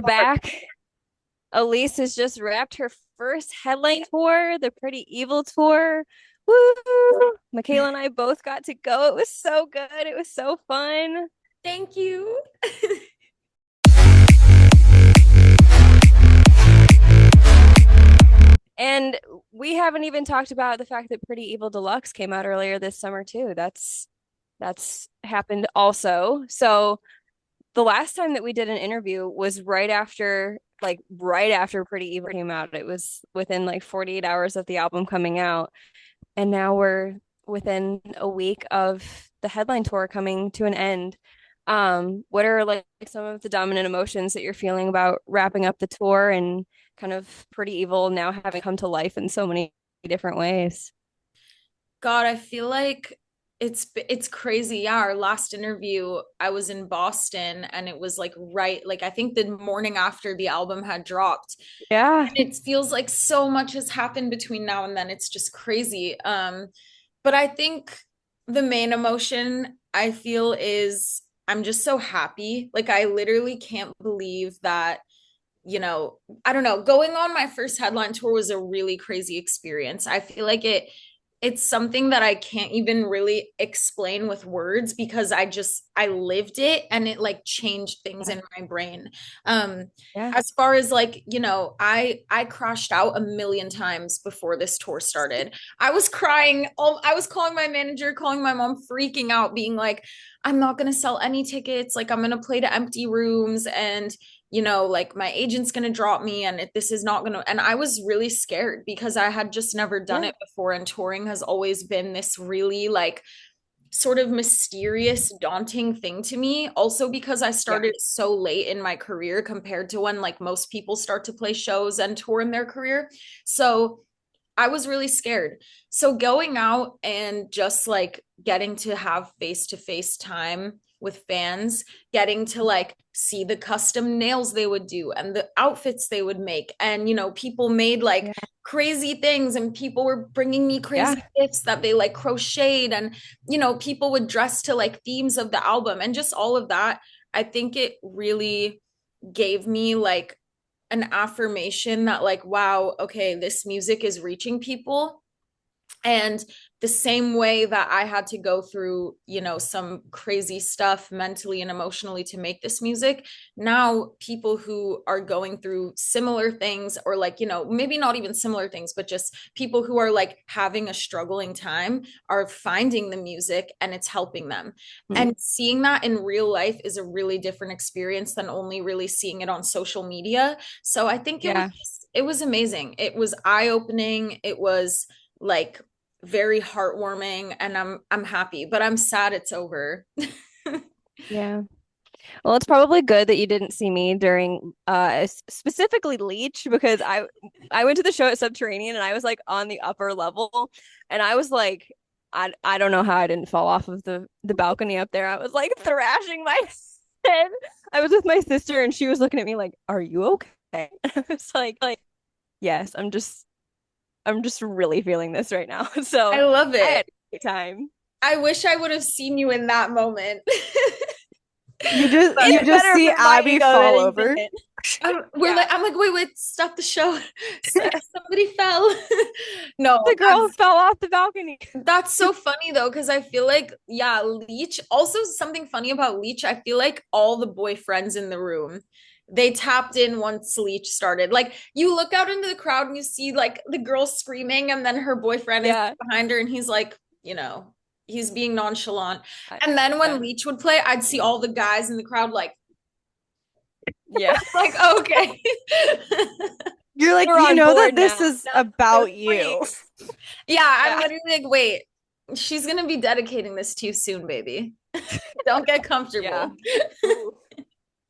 we're back. Ellise has just wrapped her first headline tour, the Pretty Evil tour. Woo! Michaela and I both got to go. It was so good. It was so fun. Thank you. And we haven't even talked about the fact that Pretty Evil Deluxe came out earlier this summer too. That's happened also. So the last time that we did an interview was right after Pretty Evil came out. It was within like 48 hours of the album coming out. And now we're within a week of the headline tour coming to an end. What are like some of the dominant emotions that you're feeling about wrapping up the tour and kind of Pretty Evil now having come to life in so many different ways? God, I feel like it's crazy. Yeah, our last interview, I was in Boston and it was like I think the morning after the album had dropped. Yeah. And it feels like so much has happened between now and then. It's just crazy. But I think the main emotion I feel is I'm just so happy. Like I literally can't believe that I don't know, going on my first headline tour was a really crazy experience. I feel like it's something that I can't even really explain with words because I lived it and it like changed things in my brain. Um Yeah. as far as like, I crashed out a million times before this tour started. I was crying. I was calling my manager, calling my mom, freaking out, being like, I'm not going to sell any tickets. Like I'm going to play to empty rooms and like my agent's going to drop me and this is not going to. And I was really scared because I had just never done Yeah. it before. And touring has always been this really like sort of mysterious, daunting thing to me. Also, because I Yeah. started so late in my career compared to when like most people start to play shows and tour in their career. So I was really scared. So going out and just like getting to have face to face time with fans, getting to like see the custom nails they would do and the outfits they would make. And, people made like Yeah. crazy things and people were bringing me Yeah. crazy gifts that they like crocheted. And, people would dress to like themes of the album and just all of that. I think it really gave me like an affirmation that like wow, okay, this music is reaching people. And the same way that I had to go through, some crazy stuff mentally and emotionally to make this music, now people who are going through similar things, or like, maybe not even similar things, but just people who are like having a struggling time are finding the music and it's helping them. Mm. And seeing that in real life is a really different experience than only really seeing it on social media. So I think Yeah. it was amazing. It was eye-opening. It was like very heartwarming and I'm happy, but I'm sad it's over. Yeah. Well, it's probably good that you didn't see me during specifically Leech because I went to the show at Subterranean and I was like on the upper level and I was like I don't know how I didn't fall off of the balcony up there. I was like thrashing my head. I was with my sister and she was looking at me like, "Are you okay?" I was like yes, I'm just really feeling this right now. I So, love I had it. a great time. I wish I would have seen you in that moment. You just But you It's just better see for my Abby ego fall that he over. didn't. we're like, Yeah. I'm like, wait, stop the show. Somebody fell. No, The girl fell off the balcony. that's so funny though, because I feel like, yeah, Leech. Also, something funny about Leech, I feel like all the boyfriends in the room, they tapped in once Leech started. Like, you look out into the crowd and you see like the girl screaming, and then her boyfriend is Yeah. behind her, and he's like, he's being nonchalant. I- And then when Yeah. Leech would play, I'd see all the guys in the crowd like, Yeah. like, okay. You're like, We're you on know that board this now. is Not those about you. freaks. Yeah, I'm Yeah. literally like, wait, she's gonna be dedicating this to you soon, baby. Don't get Yeah. comfortable. Ooh.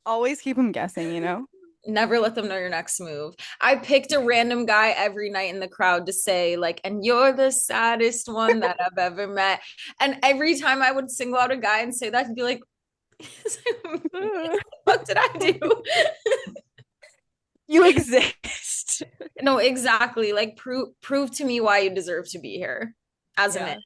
Always keep them guessing, you know? Never let them know your next move. I picked a random guy every night in the crowd to say, like, and you're the saddest one that I've ever met. And every time I would single out a guy and say that, he'd be like, what did I do? You exist. No, exactly. Like, prove to me why you deserve to be here as a Yeah. man.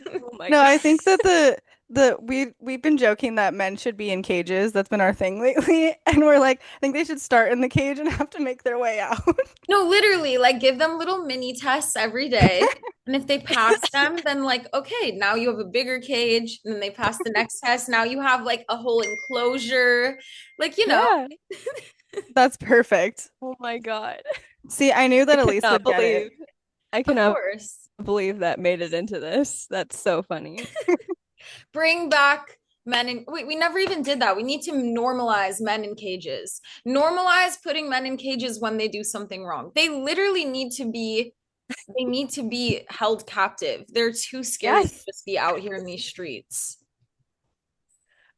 Oh my No, God. I think that we've been joking that men should be in cages. That's been our thing lately. And we're like, I think they should start in the cage and have to make their way out. No, literally, like give them little mini tests every day. And if they pass them, then like, okay, now you have a bigger cage. And then they pass the next test. Now you have like a whole enclosure. Like, Yeah. That's perfect. Oh my God. See, I knew I that Elise cannot would get believe it. I of cannot course. believe that made it into this. That's so funny. Bring back men in wait, we never even did that. We need to normalize men in cages. Normalize putting men in cages when they do something wrong. They literally need to be held captive. They're too scared to Yes. just be out here in these streets.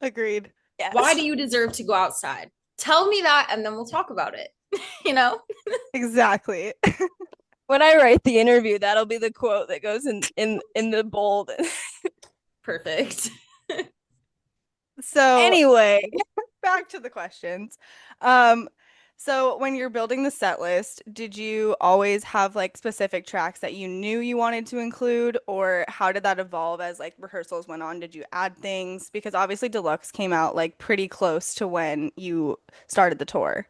Agreed. Why Yes. do you deserve to go outside? Tell me that and then we'll talk about it. You know? Exactly. When I write the interview, that'll be the quote that goes in the bold. Perfect. So Anyway, back to the questions. Um, so when you're building the set list, did you always have like specific tracks that you knew you wanted to include, or how did that evolve as like rehearsals went on? Did you add things? Because obviously Deluxe came out like pretty close to when you started the tour.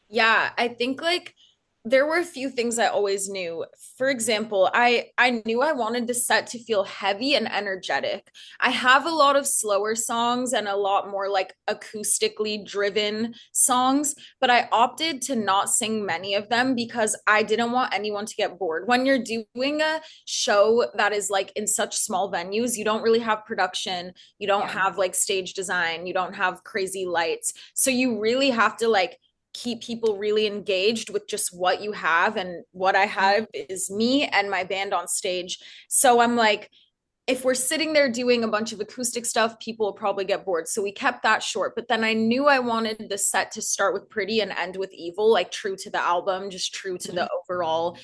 Yeah, I think like there were a few things I always knew. For example, I knew I wanted the set to feel heavy and energetic. I have a lot of slower songs and a lot more like acoustically driven songs, but I opted to not sing many of them because I didn't want anyone to get bored. When you're doing a show that is like in such small venues, you don't really have production, you don't yeah. have like stage design, you don't have crazy lights. So you really have to like keep people really engaged with just what you have. And what I have is me and my band on stage. So I'm like, if we're sitting there doing a bunch of acoustic stuff, people will probably get bored. So we kept that short. But then I knew I wanted the set to start with pretty and end with evil, like true to the album, just true to the overall,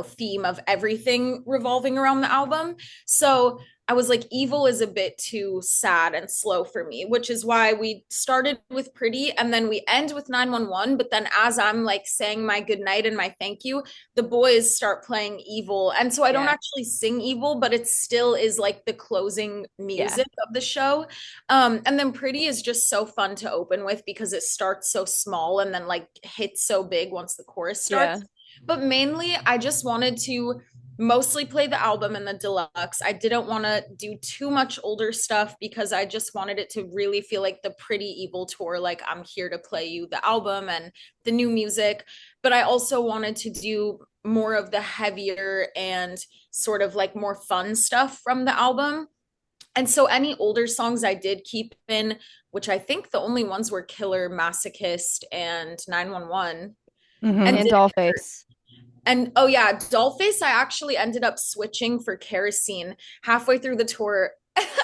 theme of everything revolving around the album. So I was like, evil is a bit too sad and slow for me, which is why we started with pretty and then we end with 911. But then as I'm like saying my goodnight and my thank you, the boys start playing evil. And so I don't Yeah. actually sing evil, but it still is like the closing Yeah. music of the show. And then pretty is just so fun to open with because it starts so small and then like hits so big once the chorus Yeah. starts. But mainly, I just wanted to mostly play the album and the deluxe. I didn't want to do too much older stuff because I just wanted it to really feel like the Pretty Evil tour, like I'm here to play you the album and the new music. But I also wanted to do more of the heavier and sort of like more fun stuff from the album. And so any older songs I did keep in, which I think the only ones were Killer, Masochist, and 911. And Hmm. And did Dollface. and oh yeah, Dollface, I actually ended up switching for Kerosene halfway through the tour.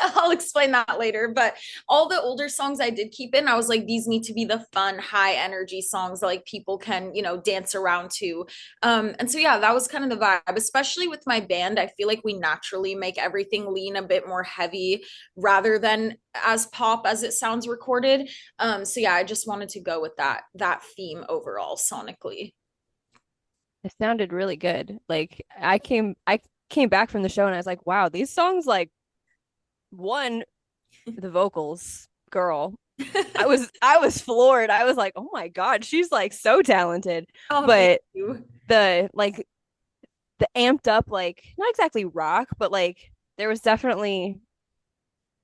I'll explain that later. But all the older songs I did keep in, I was like, these need to be the fun, high energy songs that like people can, dance around to. And so yeah, that was kind of the vibe, especially with my band. I feel like we naturally make everything lean a bit more heavy rather than as pop as it sounds recorded. So yeah, I just wanted to go with that theme overall sonically. It sounded really good. Like I came back from the show and I was like, wow, these songs like one, the vocals, girl. I was floored. I was like, oh my God, she's like so talented. Oh, thank But you. the amped up, like not exactly rock, but like there was definitely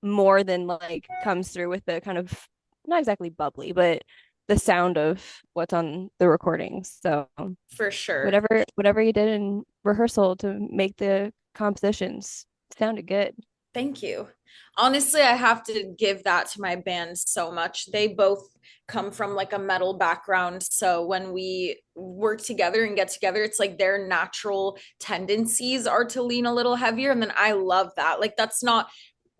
more than like comes through with the kind of not exactly bubbly, but the sound of what's on the recordings. So For sure. whatever you did in rehearsal to make the compositions sounded good. Thank you. Honestly, I have to give that to my band so much. They both come from like a metal background. So when we work together and get together, it's like their natural tendencies are to lean a little heavier. And then I love that. Like, that's not,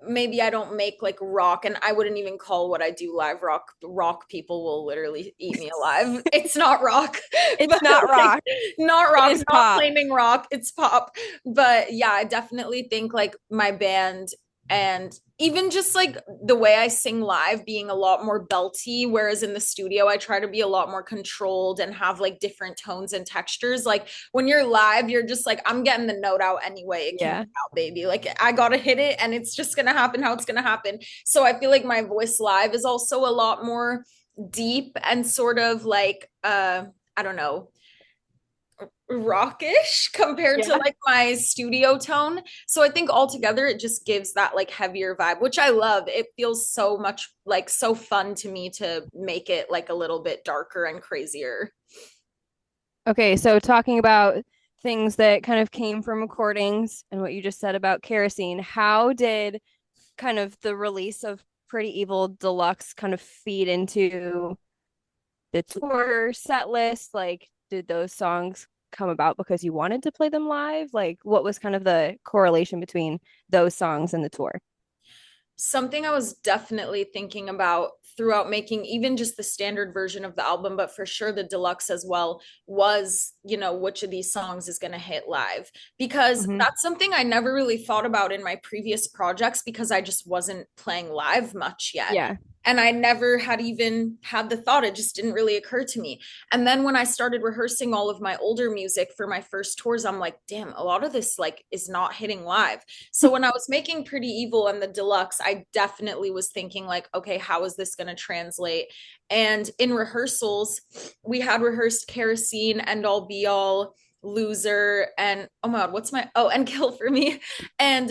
maybe I don't make like rock, and I wouldn't even call what I do live rock. Rock people will literally eat me alive. It's not rock, It's but not like, rock. not It rock, is not pop. claiming rock. It's pop. But yeah, I definitely think like my band And even just like the way I sing live being a lot more belty, whereas in the studio I try to be a lot more controlled and have like different tones and textures. Like when you're live, you're just like, I'm getting the note out anyway. It can Yeah. come out, baby. Like I gotta hit it and it's just gonna happen how it's gonna happen. So I feel like my voice live is also a lot more deep and sort of like I don't know, rockish compared to Yeah. like my studio tone. So I think altogether it just gives that like heavier vibe, which I love. It feels so much like so fun to me to make it like a little bit darker and crazier. Okay, so talking about things that kind of came from recordings and what you just said about kerosene, how did kind of the release of Pretty Evil Deluxe kind of feed into the tour set list? Like, did those songs come about because you wanted to play them live? Like, what was kind of the correlation between those songs and the tour? Something I was definitely thinking about throughout making even just the standard version of the album, but for sure the deluxe as well, was, you know, which of these songs is going to hit live? Because Hmm. that's something I never really thought about in my previous projects because I just wasn't playing live much yet. Yeah. And I never had even had the thought. It just didn't really occur to me. And then when I started rehearsing all of my older music for my first tours, I'm like, damn, a lot of this like is not hitting live. So when I was making Pretty Evil and the deluxe, I definitely was thinking like, okay, how is this going to translate? And in rehearsals, we had rehearsed Kerosene, End All Be All, Loser, and oh my god, what's my and Kill for Me. And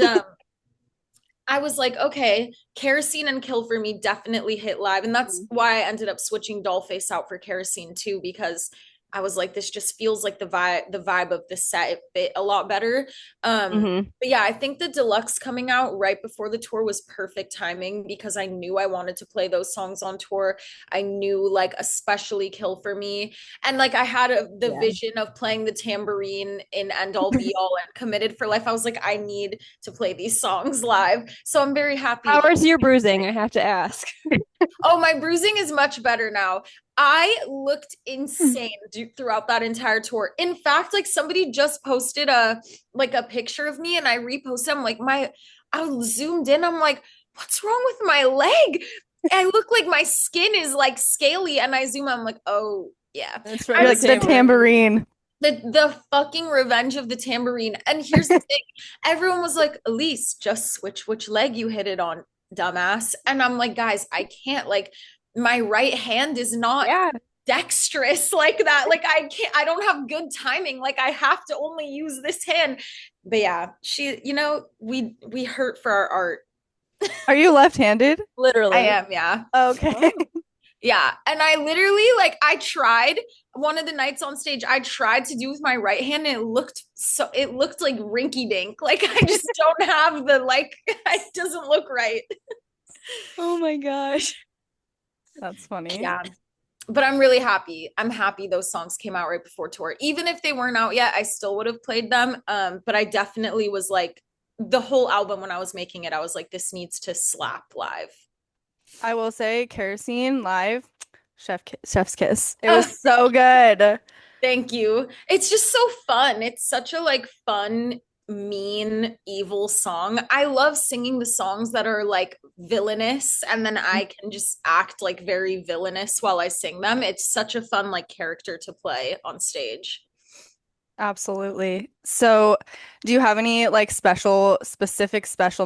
I was like, okay, Kerosene and Kill for Me definitely hit live. And that's why I ended up switching Dollface out for Kerosene too, because I was like, this just feels like the vibe of the set. It fit a lot better. Hmm. But yeah, I think the deluxe coming out right before the tour was perfect timing because I knew I wanted to play those songs on tour. I knew like especially Kill for Me. And like I had the Yeah. vision of playing the tambourine in End All Be All and Committed for Life. I was like, I need to play these songs live. So I'm very happy. How is your bruising? I have to ask. Oh, my bruising is much better now. I looked insane throughout that entire tour. In fact, like somebody just posted a picture of me and I reposted. I'm like, I zoomed in. I'm like, what's wrong with my leg? I look like my skin is like scaly. And I zoom. I'm like, oh yeah. That's right. You're I'm like the tambourine. the fucking revenge of the tambourine. And here's the thing, everyone was like, Ellise, just switch which leg you hit it on, dumbass. And I'm like, guys, I can't, like, my right hand is not Yeah. dexterous like that. Like, I don't have good timing. Like, I have to only use this hand. But yeah, she, we hurt for our art. Are you left-handed? I Literally. am, yeah. Okay. Oh. Yeah. And I literally, like, I tried one of the nights on stage, I tried to do with my right hand and it looked like rinky dink. Like, I just don't have the, like, it doesn't look right. Oh my gosh. That's funny. Yeah. But I'm really happy. I'm happy those songs came out right before tour. Even if they weren't out yet, I still would have played them. But I definitely was like, the whole album when I was making it, I was like, this needs to slap live. I will say Kerosene live, chef's kiss. It was so good. Thank you. It's just so fun. It's such a like fun, mean, evil song. I love singing the songs that are like villainous and then I can just act like very villainous while I sing them. It's such a fun like character to play on stage. Absolutely. So, do you have any like special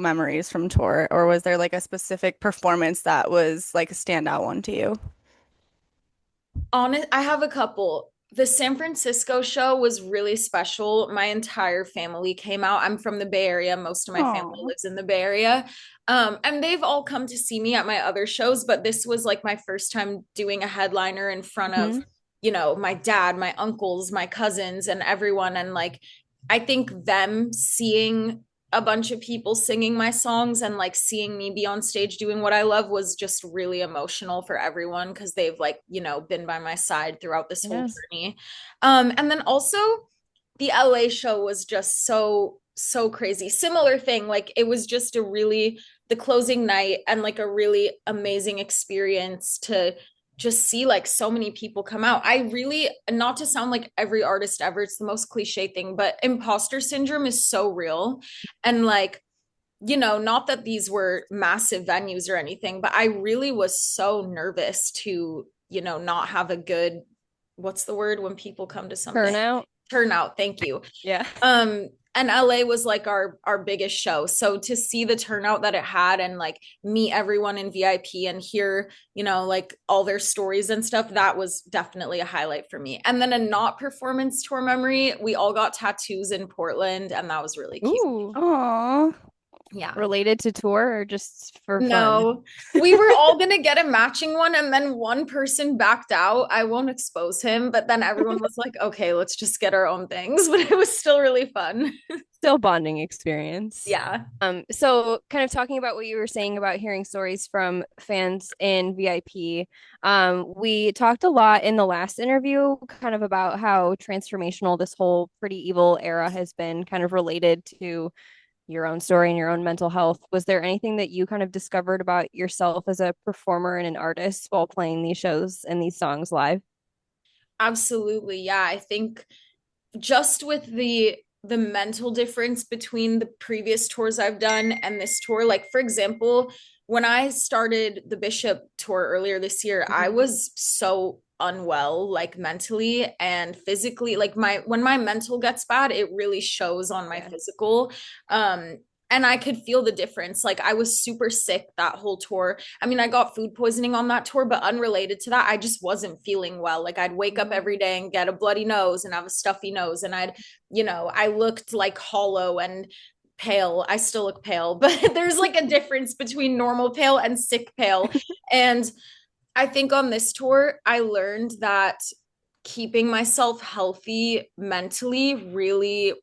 memories from tour, or was there like a specific performance that was like a standout one to you? I have a couple. The San Francisco show was really special. My entire family came out. I'm from the Bay Area. Most of my family Oh. lives in the Bay Area. And they've all come to see me at my other shows, but this was like my first time doing a headliner in front of, Hmm. my dad, my uncles, my cousins, and everyone. And like, I think them seeing a bunch of people singing my songs and like seeing me be on stage doing what I love was just really emotional for everyone because they've like, been by my side throughout this whole Yes. journey. And then also the LA show was just so crazy. Similar thing, like it was just the closing night and like a really amazing experience to just see like so many people come out. I really, not to sound like every artist ever, it's the most cliche thing, but imposter syndrome is so real. And like not that these were massive venues or anything, but I really was so nervous to, not have a good, what's the word when people come to something? Turnout. Turnout. Thank you. Yeah. And LA was like our biggest show. So to see the turnout that it had and like meet everyone in VIP and hear, like all their stories and stuff, that was definitely a highlight for me. And then a not performance tour memory, we all got tattoos in Portland and that was really cute. Ooh. Aw. Yeah. Related to tour or just for fun? No, we were all gonna get a matching one, and then one person backed out. I won't expose him, but then everyone was like, okay, let's just get our own things. But it was still really fun. Still bonding experience. Yeah. So kind of talking about what you were saying about hearing stories from fans in VIP. We talked a lot in the last interview kind of about how transformational this whole Pretty Evil era has been, kind of related to your own story and your own mental health. Was there anything that you kind of discovered about yourself as a performer and an artist while playing these shows and these songs live? Absolutely. Yeah. I think just with the mental difference between the previous tours I've done and this tour, like for example, when I started the Bishop tour earlier this year, I Mhm. was so unwell, like mentally and physically. Like when my mental gets bad, it really shows on my Yeah. physical. um and I could feel the difference. Like I was super sick that whole tour. I mean, I got food poisoning on that tour, but unrelated to that, I just wasn't feeling well. Like I'd wake up Mhm. every day and get a bloody nose and have a stuffy nose, and I looked like hollow and pale. I still look pale, but there's like a difference between normal pale and sick pale. And I think on this tour, I learned that keeping myself healthy mentally really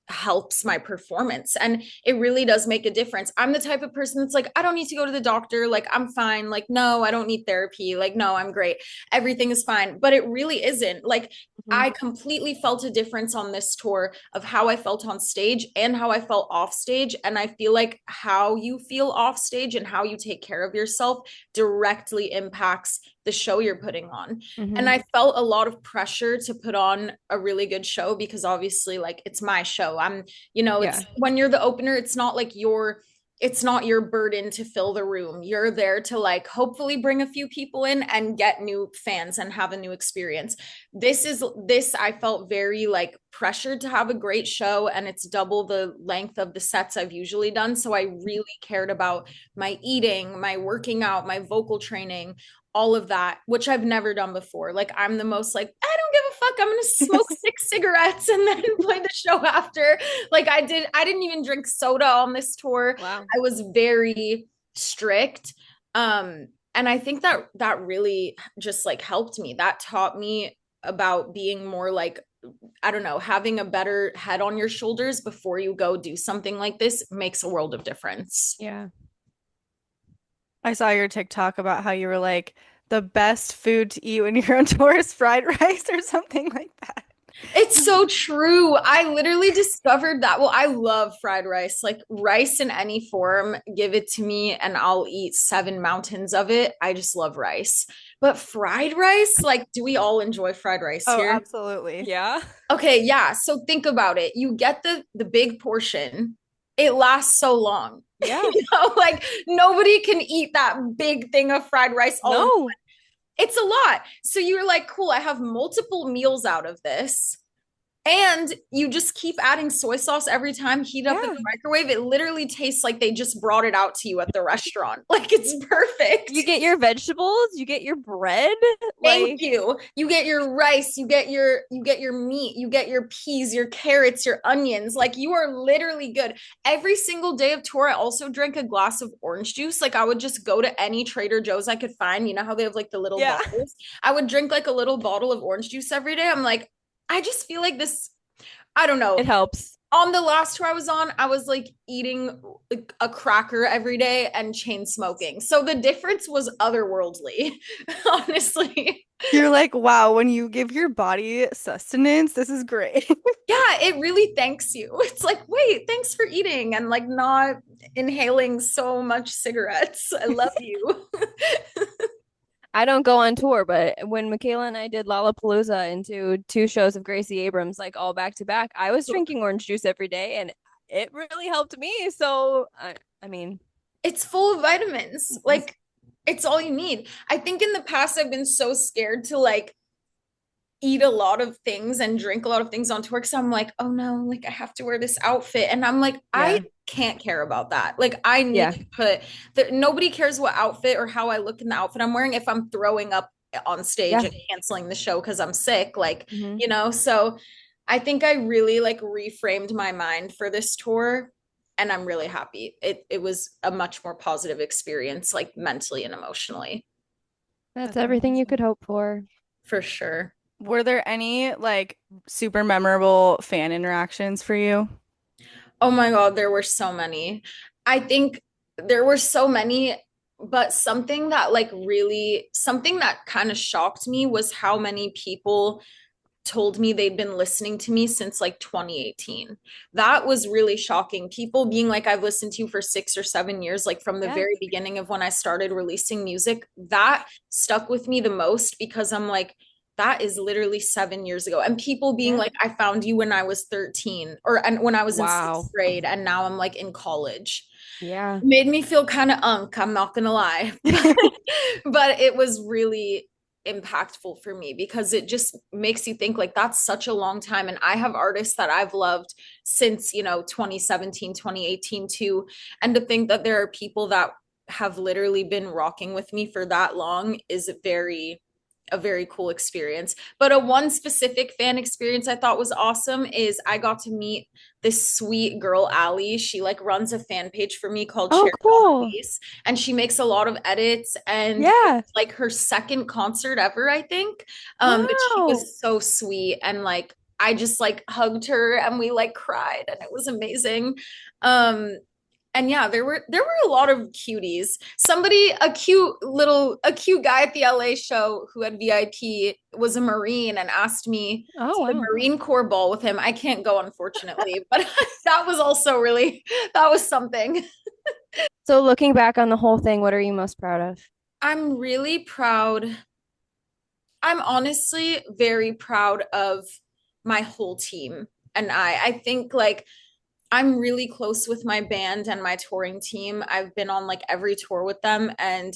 helps my performance, and it really does make a difference. I'm the type of person that's like, I don't need to go to the doctor, like I'm fine, like no, I don't need therapy, like no, I'm great, everything is fine. But it really isn't. Like Mhm. I completely felt a difference on this tour of how I felt on stage and how I felt off stage, and I feel like how you feel off stage and how you take care of yourself directly impacts the show you're putting on. And Mhm. I felt a lot of pressure to put on a really good show because obviously like it's my show. It's Yeah. when you're the opener, it's not your burden to fill the room. You're there to like hopefully bring a few people in and get new fans and have a new experience. This I felt very like pressured to have a great show, and it's double the length of the sets I've usually done. So I really cared about my eating, my working out, my vocal training, all of that, which I've never done before. Like I'm the most like, I don't give a fuck. I'm gonna smoke 6 cigarettes and then play the show after. Like I didn't even drink soda on this tour. Wow. I was very strict. And I think that really just like helped me. That taught me about being more like, I don't know, having a better head on your shoulders before you go do something like this makes a world of difference. Yeah. I saw your TikTok about how you were like the best food to eat when you're on tour is fried rice or something like that. It's so true. I literally discovered that. Well, I love fried rice. Like rice in any form, give it to me and I'll eat 7 mountains of it. I just love rice. But fried rice, like, do we all enjoy fried rice Oh, here? absolutely. Yeah. Okay, yeah. So think about it. You get the big portion. It lasts so long. Yeah. Like nobody can eat that big thing of fried rice all in. No. It's a lot. So you're like, cool, I have multiple meals out of this. And you just keep adding soy sauce every time, heat up in Yeah. the microwave. It literally tastes like they just brought it out to you at the restaurant. Like it's perfect. You get your vegetables, you get your bread. Thank Like, you. You get your rice, you get your meat, you get your peas, your carrots, your onions. Like you are literally good. Every single day of tour, I also drank a glass of orange juice. Like I would just go to any Trader Joe's I could find. You know how they have like the little yeah, bottles? I would drink like a little bottle of orange juice every day. I'm like, I just feel like this, I don't it know. helps. On the last tour I was on, I was like eating like, a cracker every day and chain smoking. So the difference was otherworldly, honestly. You're like, wow, when you give your body sustenance, this is great. Yeah, it really thanks you. It's like, wait, thanks for eating and like not inhaling so much cigarettes. I love you. I don't go on tour, but when Michaela and I did Lollapalooza into 2 shows of Gracie Abrams, like all back to back, I was drinking orange juice every day and it really helped me. So I mean, It's full of vitamins. it's- Like it's all you need. I think in the past I've been so scared to like eat a lot of things and drink a lot of things on tour because I'm like, oh no, like I have to wear this outfit. And I'm like, I yeah, can't care about that. Like I need yeah, to put that nobody cares what outfit or how I look in the outfit I'm wearing if I'm throwing up on stage yeah. and canceling the show because I'm sick. Like, Hmm. so I think I really like reframed my mind for this tour and I'm really happy. It was a much more positive experience, like mentally and emotionally, That's That's everything you could amazing. hope for. for sure. Were there any like super memorable fan interactions for you? Oh my God, there were so many. I think there were so many, but something that kind of shocked me was how many people told me they'd been listening to me since like 2018. That was really shocking. People being like, I've listened to you for 6 or 7 years, like from the Yeah, very beginning of when I started releasing music. That stuck with me the most because I'm like, that is literally 7 years ago. And people being yeah. like, I found you when I was 13 or and when I was in sixth Wow. grade, and now I'm like in college. Yeah. Made me feel kind of I'm not gonna lie. But it was really impactful for me because it just makes you think like that's such a long time. And I have artists that I've loved since 2017, 2018 too. And to think that there are people that have literally been rocking with me for that long is a very cool experience. But a one specific fan experience I thought was awesome is I got to meet this sweet girl, Ellise. She like runs a fan page for me called Oh, Cherry on the cool. Base, and she makes a lot of edits. And it Yeah. was like her second concert ever, I think. But she Wow. was so sweet, and like I just like hugged her and we like cried, and it was amazing. Um, and yeah, there were a lot of cuties. Somebody, a cute guy at the LA show who had VIP was a Marine and asked me Oh, to the wow. Marine Corps ball with him. I can't go, unfortunately, but that was also really that was something. So looking back on the whole thing, what are you most proud of? I'm really proud. I'm honestly very proud of my whole team. And I think like I'm really close with my band and my touring team. I've been on like every tour with them, and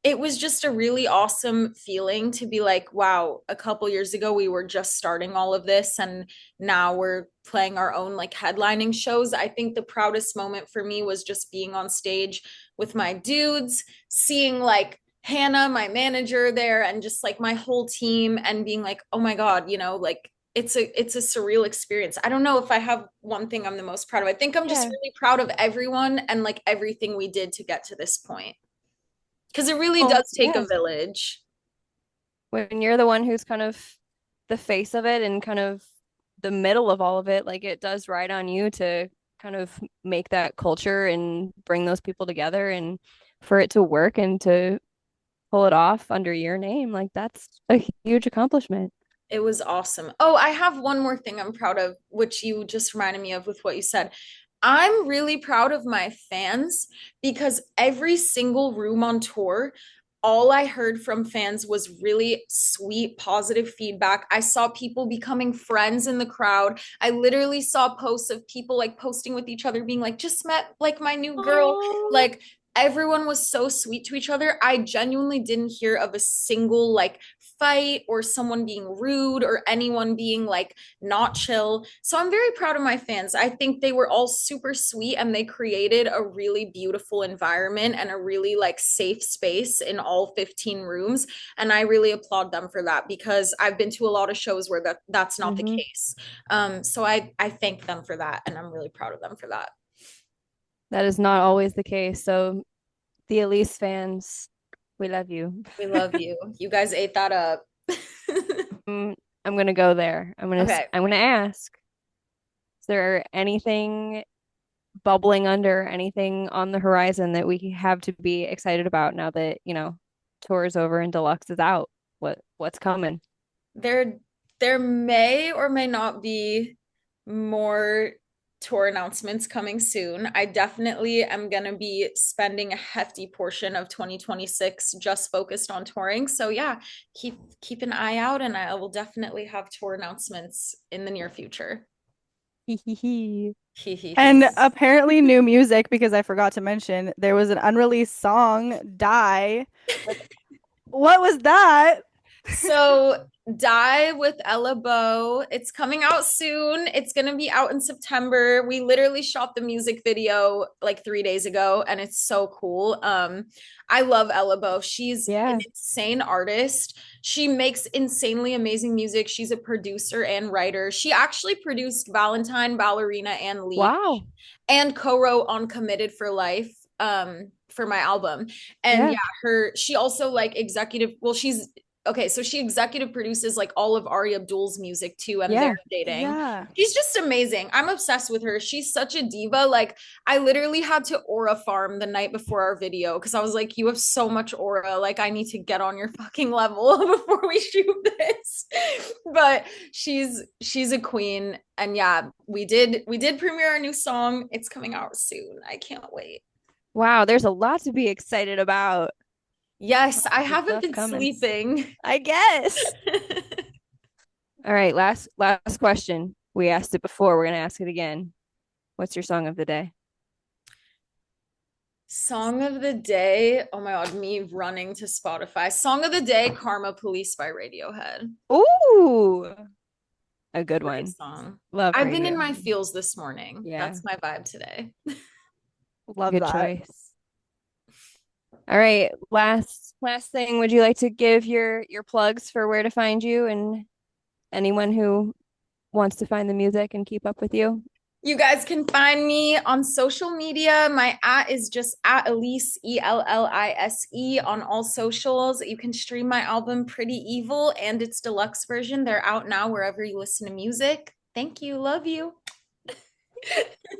it was just a really awesome feeling to be like, wow, a couple years ago we were just starting all of this and now we're playing our own like headlining shows. I think the proudest moment for me was just being on stage with my dudes, seeing like Hannah, my manager there, and just like my whole team and being like, oh my God, like it's a surreal experience. I don't know if I have one thing I'm the most proud of. I think I'm just Yeah. really proud of everyone and like everything we did to get to this point because it really Well, does take a yeah. village. When you're the one who's kind of the face of it and kind of the middle of all of it, like it does ride on you to kind of make that culture and bring those people together and for it to work and to pull it off under your name, like that's a huge accomplishment. It was awesome. Oh, I have one more thing I'm proud of, which you just reminded me of with what you said. I'm really proud of my fans because every single room on tour, all I heard from fans was really sweet, positive feedback. I saw people becoming friends in the crowd. I literally saw posts of people like posting with each other, being like, just met like my new girl. Oh, Like, everyone was so sweet to each other. I genuinely didn't hear of a single like fight or someone being rude or anyone being like not chill. So I'm very proud of my fans. I think they were all super sweet and they created a really beautiful environment and a really like safe space in all 15 rooms. And I really applaud them for that because I've been to a lot of shows where that's not the mm-hmm. case. So I thank them for that and I'm really proud of them for that. That is not always the case. So the Ellise fans, we love you. We love you. You guys ate that up. Mm, I'm gonna go there. Okay. I'm gonna ask, is there anything bubbling under, anything on the horizon that we have to be excited about now that, tour is over and Deluxe is out? What's coming? There there may or may not be more tour announcements coming soon. I definitely am going to be spending a hefty portion of 2026 just focused on touring. So yeah, keep an eye out and I will definitely have tour announcements in the near future. Hee hee hee. And apparently new music because I forgot to mention there was an unreleased song, Die. With what was that? So, Die with Ella Bow. It's coming out soon. It's going to be out in September. We literally shot the music video like 3 days ago, and it's so cool. I love Ella Bow. She's an Yeah. insane artist. She makes insanely amazing music. She's a producer and writer. She actually produced Valentine, Ballerina, and Leech, Wow. and co-wrote on Committed for Life for my album. And Yeah. yeah, she also like executive, well, she's okay, so she executive produces like all of Ari Abdul's music too, and they're Yeah. dating. Yeah. She's just amazing. I'm obsessed with her. She's such a diva. Like, I literally had to aura farm the night before our video because I was like, you have so much aura. Like, I need to get on your fucking level before we shoot this. But she's a queen. And yeah, we did premiere our new song. It's coming out soon. I can't wait. Wow, there's a lot to be excited about. Yes, I Good haven't stuff been coming. sleeping. I guess. All right, last question. We asked it before. We're gonna ask it again. What's your song of the day? Song of the day. Oh my God, me running to Spotify. Song of the day, Karma Police by Radiohead. Ooh, a good Great one. song. Love I've been in radio. my feels this morning. Yeah, That's my vibe today. Love good that. choice. All right, last thing. Would you like to give your plugs for where to find you and anyone who wants to find the music and keep up with you? You guys can find me on social media. My at is just at Ellise, Ellise, on all socials. You can stream my album Pretty Evil and its deluxe version. They're out now wherever you listen to music. Thank you. Love you.